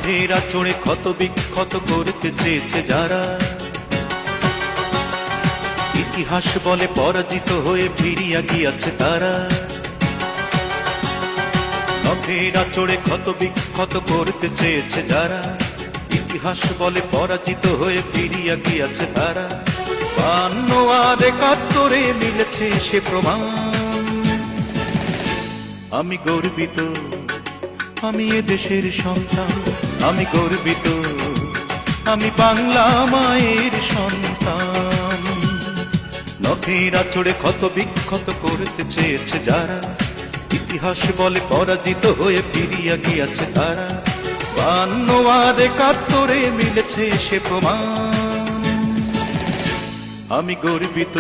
নখের আঁচড়ে ক্ষত বিক্ষত করতে চেয়েছে যারা, ইতিহাস বলে পরাজিত হয়ে ফিরিয়া গিয়াছে তারা। নখের আঁচড়ে ক্ষত বিক্ষত করতে চেয়েছে যারা, ইতিহাস বলে পরাজিত হয়ে ফিরিয়া গিয়াছে তারা। 52 আর 71 মিলেছে সে প্রমাণ। আমি গর্বিত, আমি এ দেশের সন্তান। আমি গর্বিত, আমি বাংলা মায়ের সন্তান। নখের আঁচড়ে ক্ষত বিক্ষত করতে চেয়েছে যারা, ইতিহাস বলে পরাজিত হয়ে ফিরিয়া গিয়াছে তারা। 52 আর 71 মিলেছে সে প্রমাণ। আমি গর্বিত,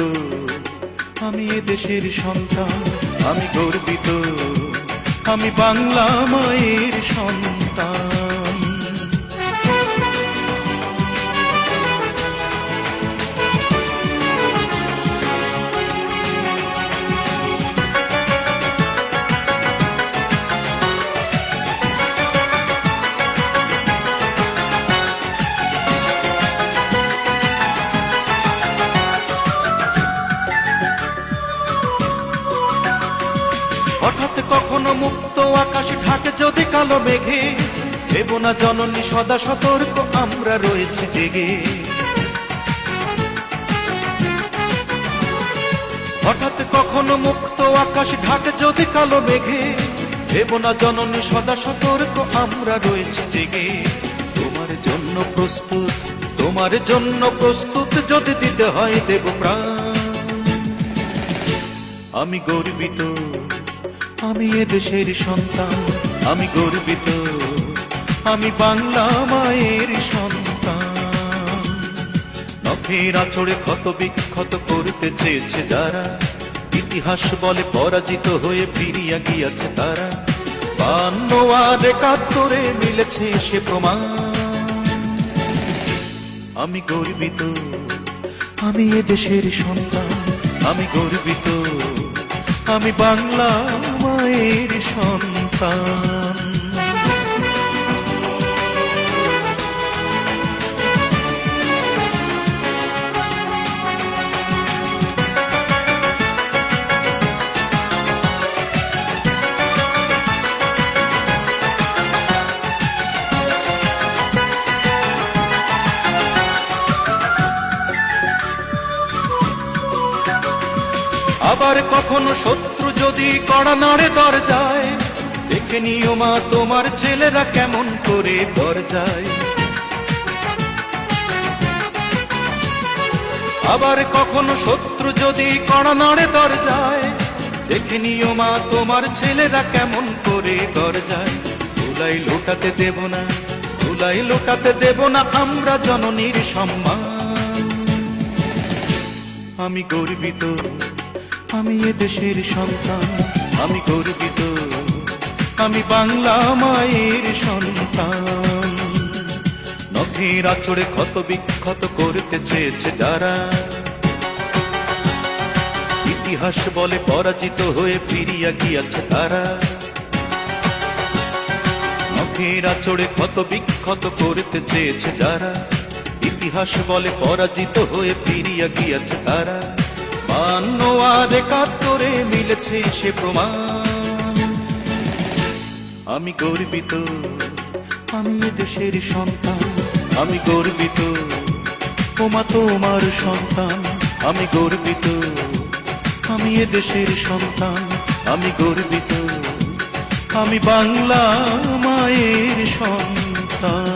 আমি এ দেশের সন্তান। আমি গর্বিত, আমি বাংলা মায়ের সন্তান। হঠাৎ কখনো মুক্ত আকাশ ঢাকে যদি কালো মেঘে, দেব না জননী সদা সতর্ক, আমরা রয়েছে জেগে। হঠাৎ কখনো মুক্ত আকাশ ঢাকে যদি কালো মেঘে, দেব না জননী সদা সতর্ক, আমরা রয়েছে জেগে। তোমার জন্য প্রস্তুত, তোমার জন্য প্রস্তুত, যদি দিতে হয় দেব প্রাণ। আমি গর্বিত, আমি এ দেশের সন্তান। আমি গর্বিত, আমি বাংলা মায়ের সন্তান। নখের আঁচড়ে ক্ষত বিক্ষত করতে চেয়েছে যারা, ইতিহাস বলে পরাজিত হয়ে ফিরিয়া গিয়াছে তারা। 52 আর 71 মিলেছে সে প্রমাণ। আমি গর্বিত, আমি এ দেশের সন্তান। আমি গর্বিত, আমি বাংলা মায়ের সন্তান। আবার কখনো শত্রু যদি কড়া নাড়ে দরজায়, দেখে নিও মা তোমার ছেলেরা কেমন করে দরজায়। আবার কখনো শত্রু যদি কড়া নাড়ে দরজায়, দেখে নিও মা তোমার ছেলেরা কেমন করে দরজায়। ধুলাই লোটাতে দেব না, ধুলাই লোটাতে দেব না আমরা জননীর সম্মান। আমি গর্বিত, আমি এ দেশের সন্তান। আমি গর্বিত, আমি বাংলা মায়ের সন্তান। নখের আঁচড়ে ক্ষত বিক্ষত করতে চেয়েছে যারা, ইতিহাস বলে পরাজিত হয়ে ফিরিয়া গিয়াছে তারা। নখের আঁচড়ে ক্ষত বিক্ষত করতে চেয়েছে যারা, ইতিহাস বলে পরাজিত হয়ে ফিরিয়া গিয়াছে তারা। 52 আর 71 মিলেছে সে প্রমাণ। আমি গর্বিত, আমি এ দেশের সন্তান। আমি গর্বিত, ওমা তোমার সন্তান। আমি গর্বিত, আমি এ দেশের সন্তান। আমি গর্বিত, আমি বাংলা মায়ের সন্তান।